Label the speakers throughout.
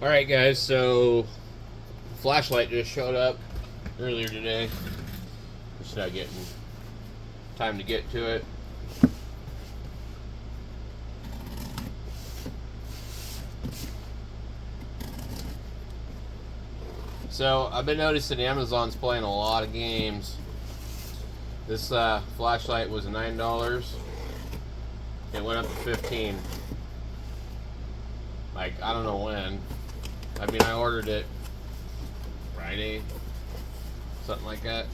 Speaker 1: Alright guys, so flashlight just showed up earlier today. Just not getting time to get to it. So I've been noticing Amazon's playing a lot of games. This flashlight was $9. It went up to 15. Like, I don't know when. I mean, I ordered it Friday, something like that.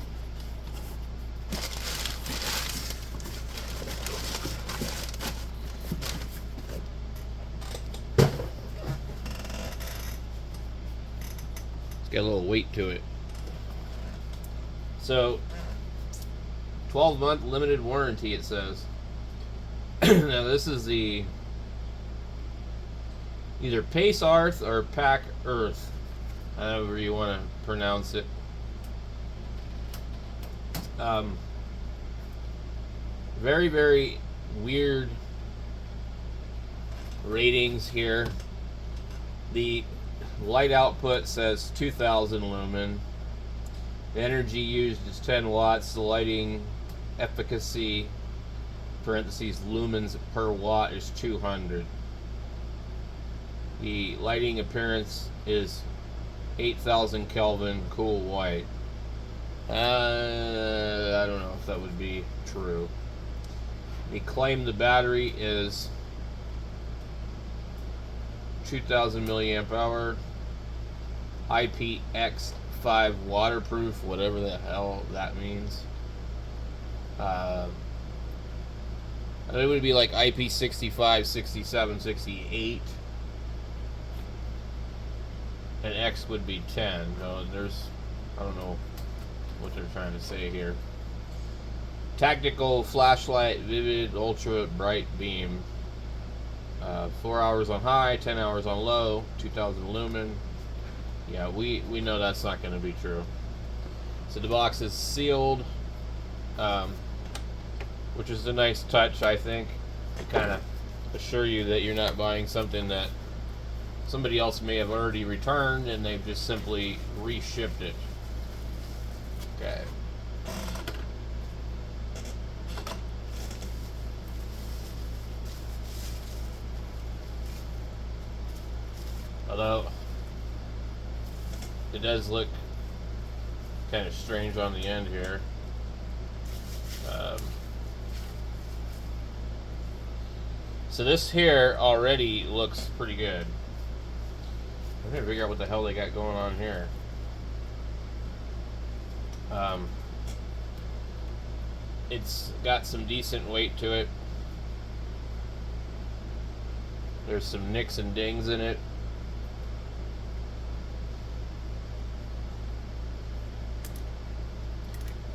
Speaker 1: It's got a little weight to it. So, 12-month limited warranty, it says. Now, this is the either pacearth or pacearth, however you want to pronounce it. Very, very weird ratings here. The light output says 2000 lumen. The energy used is 10 watts. The lighting efficacy, parentheses, lumens per watt, is 200. The lighting appearance is 8000 Kelvin, cool white. I don't know if that would be true. They claim the battery is 2000 milliamp hour, IPX5 waterproof, whatever the hell that means. It would be like IP65, 67, 68. And X would be 10. No, I don't know what they're trying to say here. Tactical flashlight, vivid, ultra bright beam. 4 hours on high, 10 hours on low, 2000 lumen. Yeah, we know that's not going to be true. So the box is sealed, which is a nice touch, I think, to kind of assure you that you're not buying something that somebody else may have already returned and they've just simply reshipped it. Okay. Although it does look kind of strange on the end here. So this here already looks pretty good. I'm trying to figure out what the hell they got going on here. It's got some decent weight to it. There's some nicks and dings in it.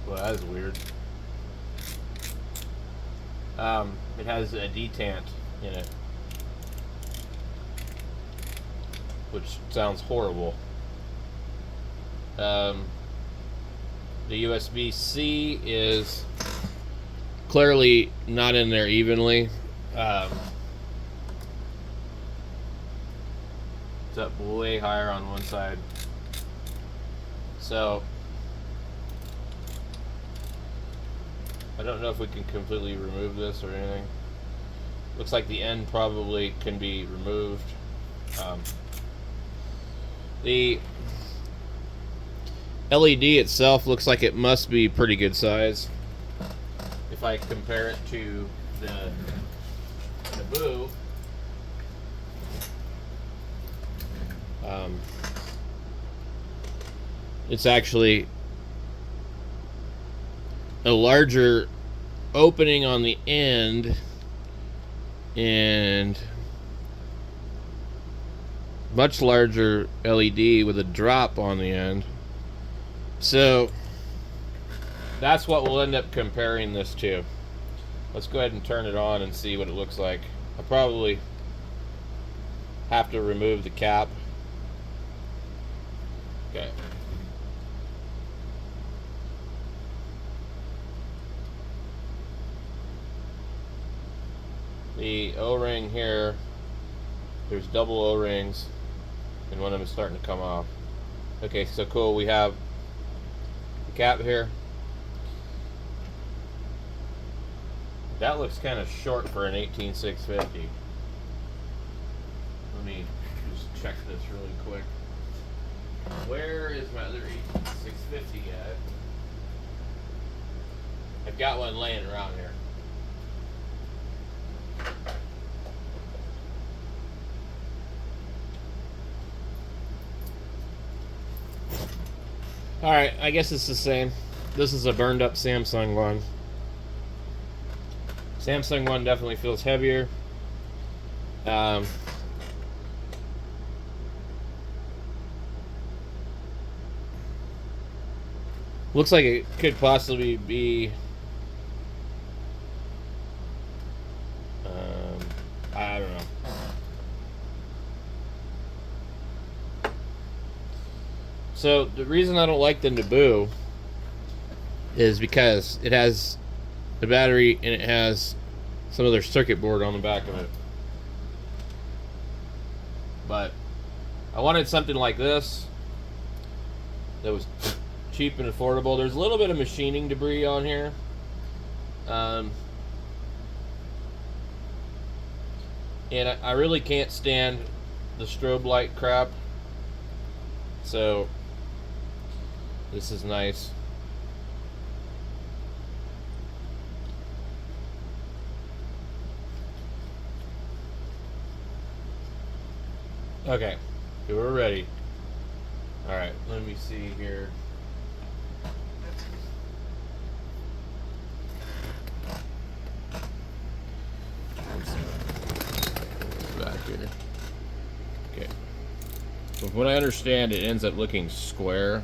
Speaker 1: Well, that is weird. It has a detent in it, which sounds horrible. The USB-C is clearly not in there evenly. It's up way higher on one side. So I don't know if we can completely remove this or anything. Looks like the end probably can be removed. The LED itself looks like it must be pretty good size. If I compare it to the Naboo, it's actually a larger opening on the end and much larger LED with a drop on the end. So that's what we'll end up comparing this to. Let's go ahead and turn it on and see what it looks like. I probably have to remove the cap. Okay. The O-ring here, there's double O-rings. and one of them is starting to come off. Okay, so cool. We have the cap here. That looks kind of short for an 18650. Let me just check this really quick. Where is my other 18650 at? I've got one laying around here. Alright, I guess it's the same. This is a burned up Samsung one. Samsung one definitely feels heavier. Looks like it could possibly be I don't know. So the reason I don't like the Naboo is because it has the battery and it has some other circuit board on the back of it. But I wanted something like this that was cheap and affordable. There's a little bit of machining debris on here. And I really can't stand the strobe light crap. So this is nice. Okay, so we're ready. Alright, let me see here. Back here. Okay. From what I understand, it ends up looking square.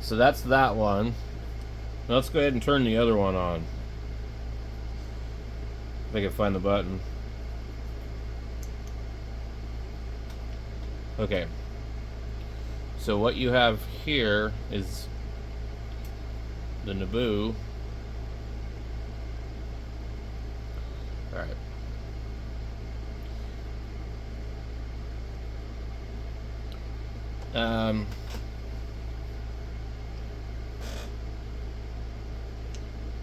Speaker 1: So that's that one. Now let's go ahead and turn the other one on. If I can find the button. Okay. So what you have here is the Naboo. Alright.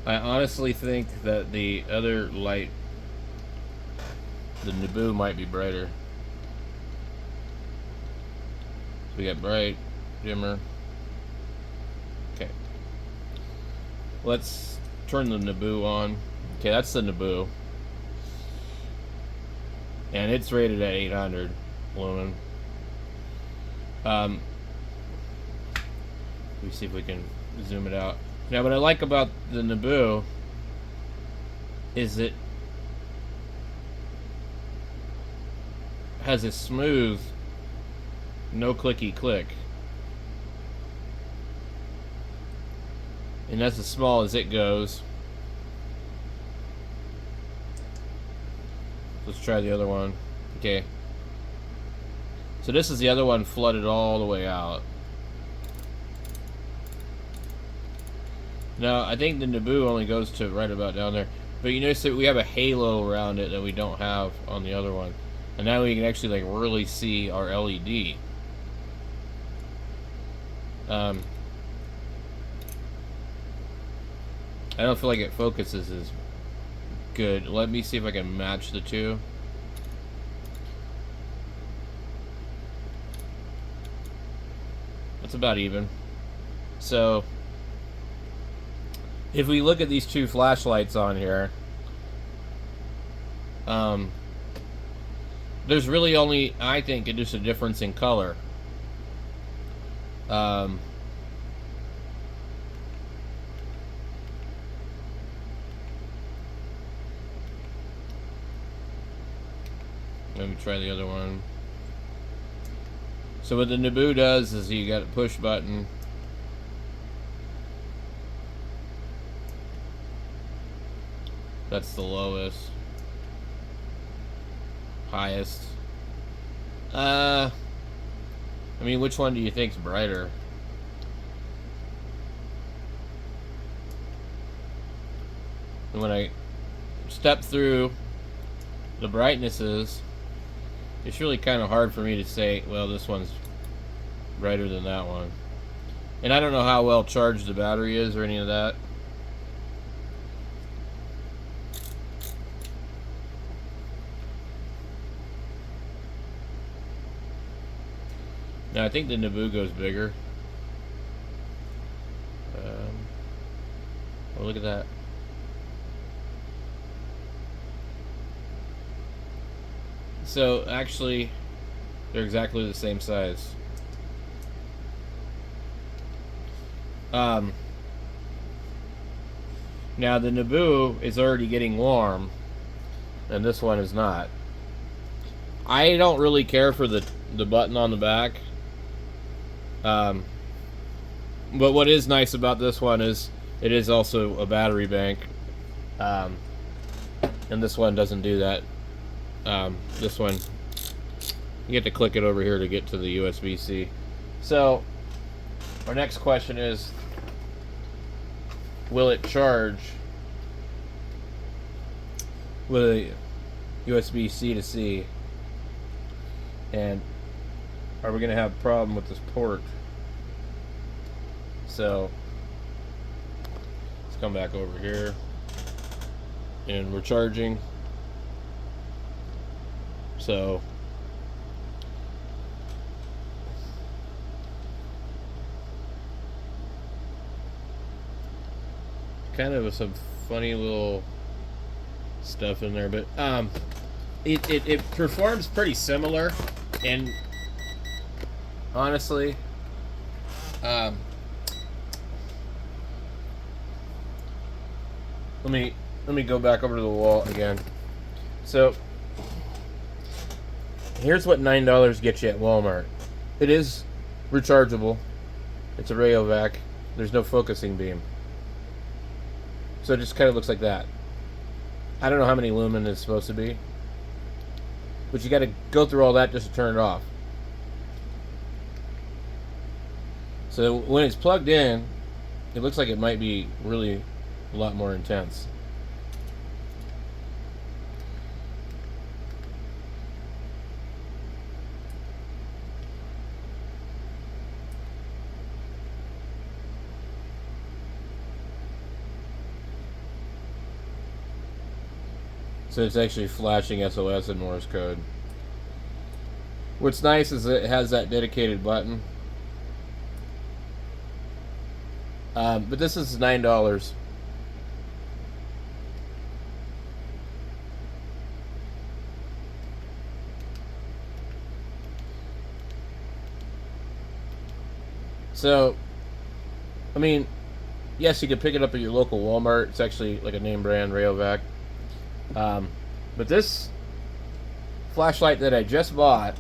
Speaker 1: I honestly think that the other light, the Naboo, might be brighter. So we got bright, dimmer. Okay. Let's turn the Naboo on. Okay, that's the Naboo. And it's rated at 800 lumen. Let me see if we can zoom it out. Now, what I like about the Naboo is it has a smooth, no clicky click. And that's as small as it goes. Let's try the other one. Okay. So this is the other one flooded all the way out. Now, I think the Naboo only goes to right about down there. But you notice that we have a halo around it that we don't have on the other one. And now we can actually like really see our LED. I don't feel like it focuses as good. Let me see if I can match the two. It's about even. So if we look at these two flashlights on here, there's really only, I think, just a difference in color. Let me try the other one. So what the Naboo does is you got a push button. That's the lowest. Highest. I mean, which one do you think's brighter? And when I step through the brightnesses, it's really kind of hard for me to say, well, this one's brighter than that one. And I don't know how well charged the battery is or any of that. Now I think the Nabuco's bigger. Oh, look at that. So actually, they're exactly the same size. Now the Naboo is already getting warm, and this one is not. I don't really care for the button on the back. But what is nice about this one is it is also a battery bank. And this one doesn't do that. This one, you get to click it over here to get to the USB-C. So, our next question is, will it charge with a USB-C to C? And are we going to have a problem with this port? So, let's come back over here. And we're charging. So, kind of some funny little stuff in there, but it performs pretty similar, and honestly, let me go back over to the wall again. So here's what $9 gets you at Walmart. It is rechargeable. It's a Rayovac. There's no focusing beam. So it just kind of looks like that. I don't know how many lumen it's supposed to be, but you got to go through all that just to turn it off. So when it's plugged in, it looks like it might be really a lot more intense. So it's actually flashing SOS in Morse code. What's nice is it has that dedicated button. But this is $9. So, I mean, yes, you could pick it up at your local Walmart. It's actually like a name brand, Rayovac. But this flashlight that I just bought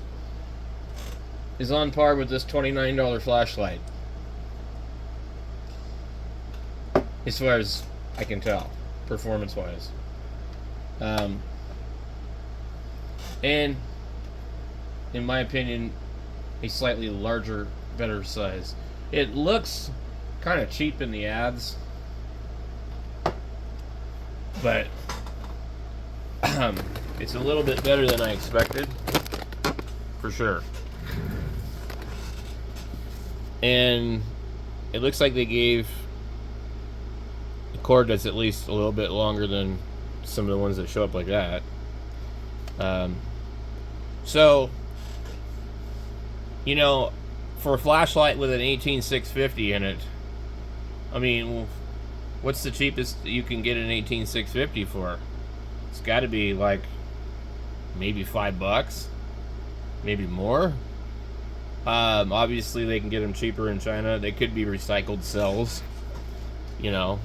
Speaker 1: is on par with this $29 flashlight, as far as I can tell, performance-wise. And in my opinion, a slightly larger, better size. It looks kind of cheap in the ads, but it's a little bit better than I expected, for sure. And it looks like they gave a cord that's at least a little bit longer than some of the ones that show up like that. So, you know, for a flashlight with an 18650 in it, I mean, what's the cheapest you can get an 18650 for? It's got to be like maybe $5, maybe more. Obviously they can get them cheaper in China. They could be recycled cells, you know.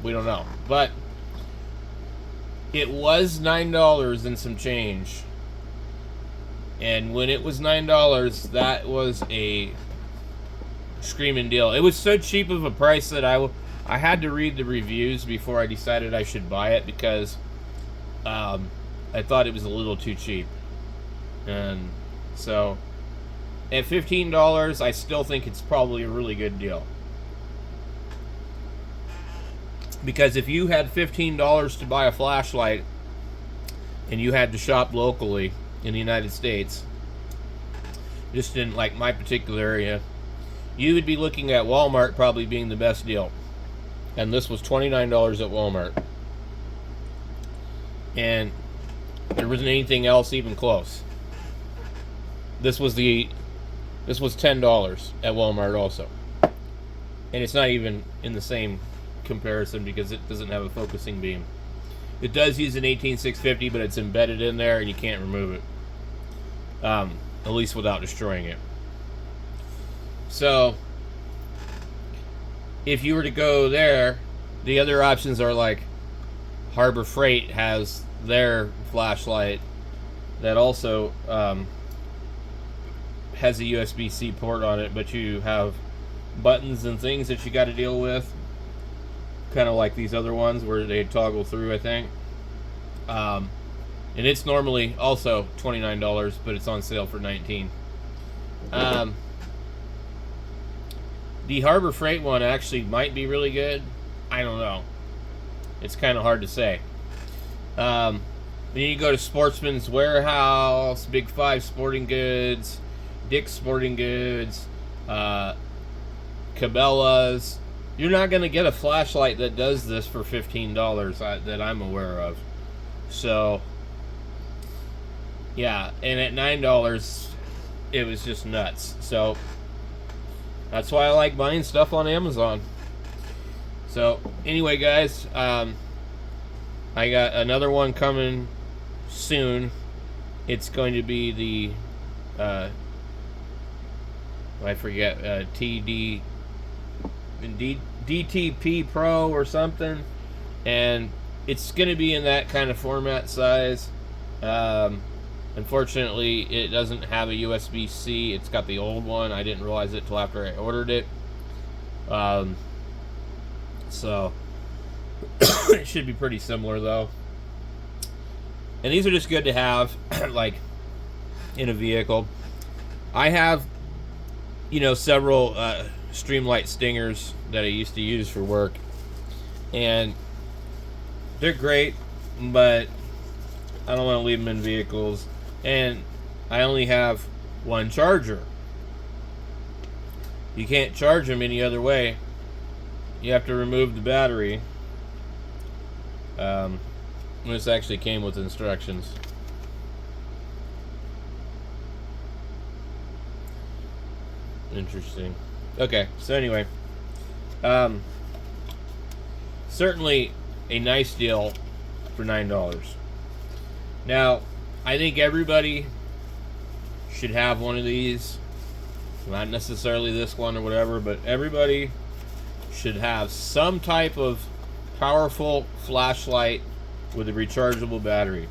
Speaker 1: We don't know, but it was $9 and some change. And when it was $9, that was a screaming deal. It was so cheap of a price that I had to read the reviews before I decided I should buy it, because I thought it was a little too cheap. And so at $15, I still think it's probably a really good deal. Because if you had $15 to buy a flashlight and you had to shop locally in the United States, just in like my particular area, you would be looking at Walmart probably being the best deal. And this was $29 at Walmart. And there wasn't anything else even close. This was $10 at Walmart also. And it's not even in the same comparison because it doesn't have a focusing beam. It does use an 18650, but it's embedded in there and you can't remove it. At least without destroying it. So if you were to go there, the other options are like Harbor Freight has their flashlight that also has a USB-C port on it, but you have buttons and things that you got to deal with, kind of like these other ones where they toggle through, I think. And it's normally also $29, but it's on sale for $19. The Harbor Freight one actually might be really good. I don't know. It's kind of hard to say. Then you go to Sportsman's Warehouse, Big Five Sporting Goods, Dick's Sporting Goods, Cabela's. You're not going to get a flashlight that does this for $15 that I'm aware of. So, yeah, and at $9, it was just nuts. So, that's why I like buying stuff on Amazon. So, anyway, guys, I got another one coming soon. It's going to be the, I forget, DTP Pro or something. And it's going to be in that kind of format size. Unfortunately, it doesn't have a USB-C. It's got the old one. I didn't realize it till after I ordered it. So it should be pretty similar though. And these are just good to have like in a vehicle. I have, several Streamlight Stingers that I used to use for work, and they're great, but I don't want to leave them in vehicles. And I only have one charger. You can't charge them any other way. You have to remove the battery. This actually came with instructions. Interesting. Okay, so anyway, certainly a nice deal for $9. Now, I think everybody should have one of these. Not necessarily this one or whatever, but everybody should have some type of powerful flashlight with a rechargeable battery.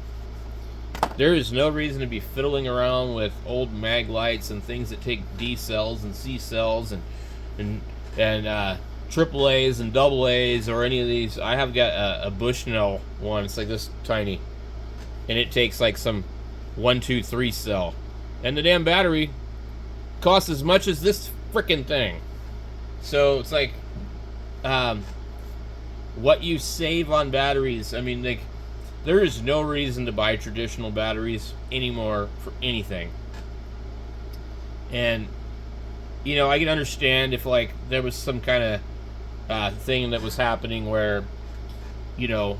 Speaker 1: There is no reason to be fiddling around with old mag lights and things that take D cells and C cells and AAAs and AA's or any of these. I have got a Bushnell one. It's like this tiny, and it takes like some 1, 2, 3 cell, and the damn battery costs as much as this frickin' thing. So it's like, what you save on batteries. I mean, like, there is no reason to buy traditional batteries anymore for anything. And, I can understand if, like, there was some kind of thing that was happening where, the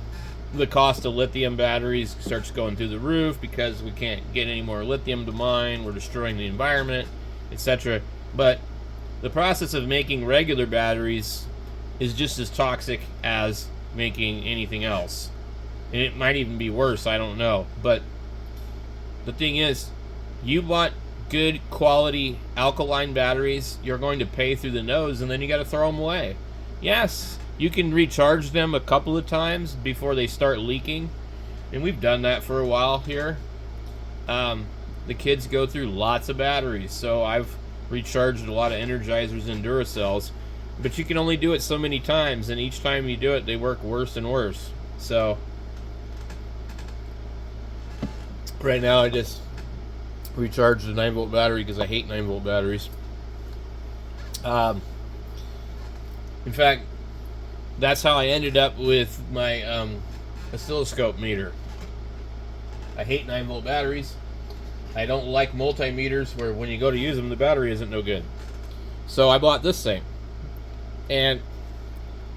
Speaker 1: cost of lithium batteries starts going through the roof because we can't get any more lithium to mine, we're destroying the environment, etc. But the process of making regular batteries is just as toxic as making anything else. And it might even be worse, I don't know. But the thing is, you want good quality alkaline batteries, you're going to pay through the nose, and then you got to throw them away. Yes, you can recharge them a couple of times before they start leaking, and we've done that for a while here. The kids go through lots of batteries, so I've recharged a lot of Energizers and Duracells, but you can only do it so many times, and each time you do it, they work worse and worse. So right now I just recharged a 9-volt battery because I hate 9-volt batteries. In fact, that's how I ended up with my oscilloscope meter. I hate 9-volt batteries. I don't like multimeters where when you go to use them, the battery isn't no good. So I bought this thing. And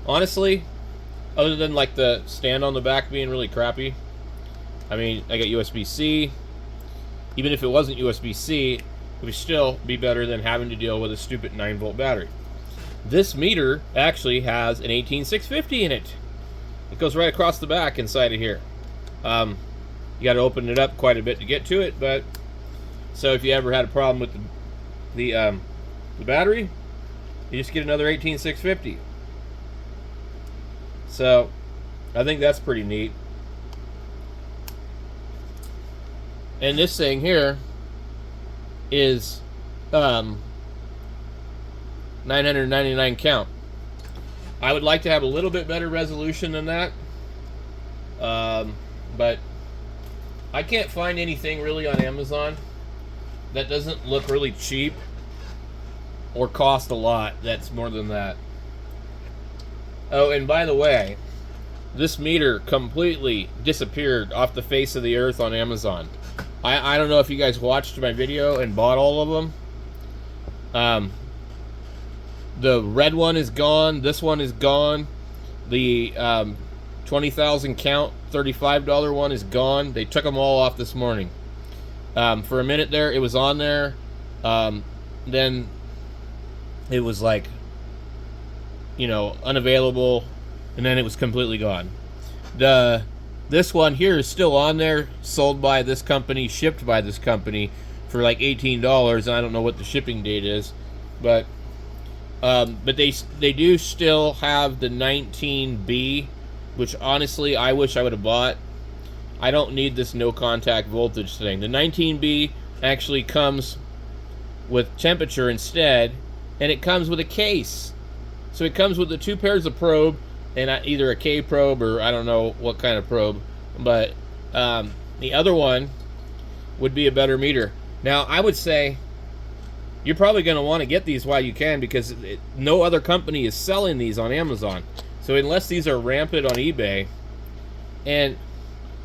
Speaker 1: honestly, other than like the stand on the back being really crappy, I mean, I got USB-C. Even if it wasn't USB-C, it would still be better than having to deal with a stupid 9-volt battery. This meter actually has an 18650 in it. It goes right across the back inside of here. You got to open it up quite a bit to get to it, but so if you ever had a problem with the battery, you just get another 18650. So I think that's pretty neat. And this thing here is 999 count. I would like to have a little bit better resolution than that, but I can't find anything really on Amazon that doesn't look really cheap or cost a lot that's more than that. Oh, and by the way, this meter completely disappeared off the face of the earth on Amazon. I don't know if you guys watched my video and bought all of them. The red one is gone. This one is gone. The 20,000 count $35 one is gone. They took them all off this morning. For a minute there, it was on there. Then it was like, you know, unavailable, and then it was completely gone. This one here is still on there, sold by this company, shipped by this company for like $18. And I don't know what the shipping date is, but they do still have the 19B, which honestly I wish I would have bought. I don't need this no contact voltage thing. The 19B actually comes with temperature instead, and it comes with a case. So it comes with the 2 pairs of probe, and either a K probe or I don't know what kind of probe, but the other one would be a better meter. Now I would say you're probably going to want to get these while you can, because no other company is selling these on Amazon. So unless these are rampant on eBay, and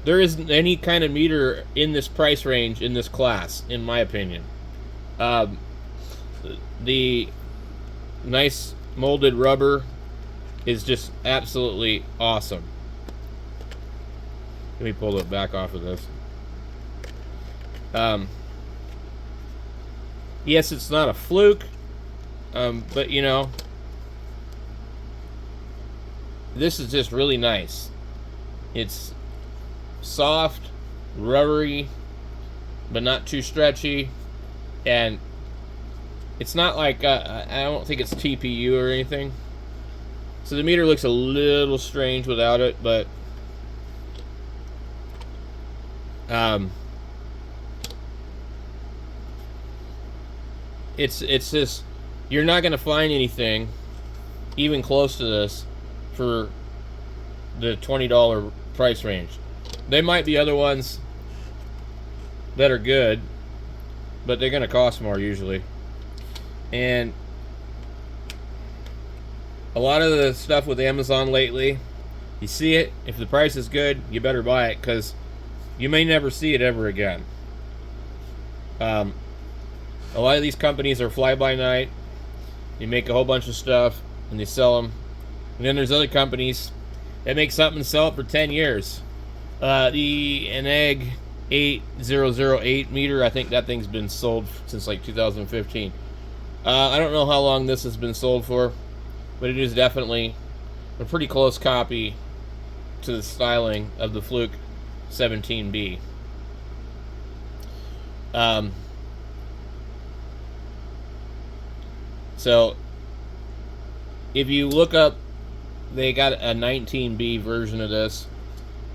Speaker 1: there isn't any kind of meter in this price range in this class, in my opinion. The nice molded rubber is just absolutely awesome. Let me pull it back off of this. Yes, it's not a fluke, but you know, this is just really nice. It's soft, rubbery, but not too stretchy, and it's not like I don't think it's TPU or anything. So the meter looks a little strange without it, but it's just, you're not going to find anything even close to this for the $20 price range. There might be other ones that are good, but they're going to cost more usually. And a lot of the stuff with Amazon lately, you see it, if the price is good, you better buy it, because you may never see it ever again. A lot of these companies are fly-by-night. They make a whole bunch of stuff, and they sell them. And then there's other companies that make something and sell it for 10 years. The ENEG 8008 meter, I think that thing's been sold since like 2015. I don't know how long this has been sold for, but it is definitely a pretty close copy to the styling of the Fluke 17B. So if you look up, they got a 19B version of this,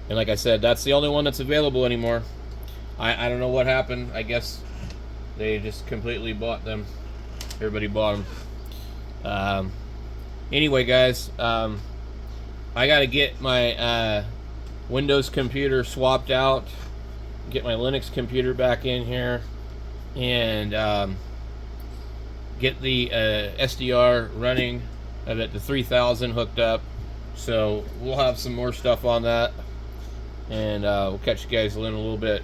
Speaker 1: and like I said, that's the only one that's available anymore. I don't know what happened. I guess they just completely bought them. Everybody bought them. Anyway, guys, I gotta get my Windows computer swapped out, get my Linux computer back in here, and get the SDR running. I've got the 3000 hooked up, So we'll have some more stuff on that, and we'll catch you guys in a little bit.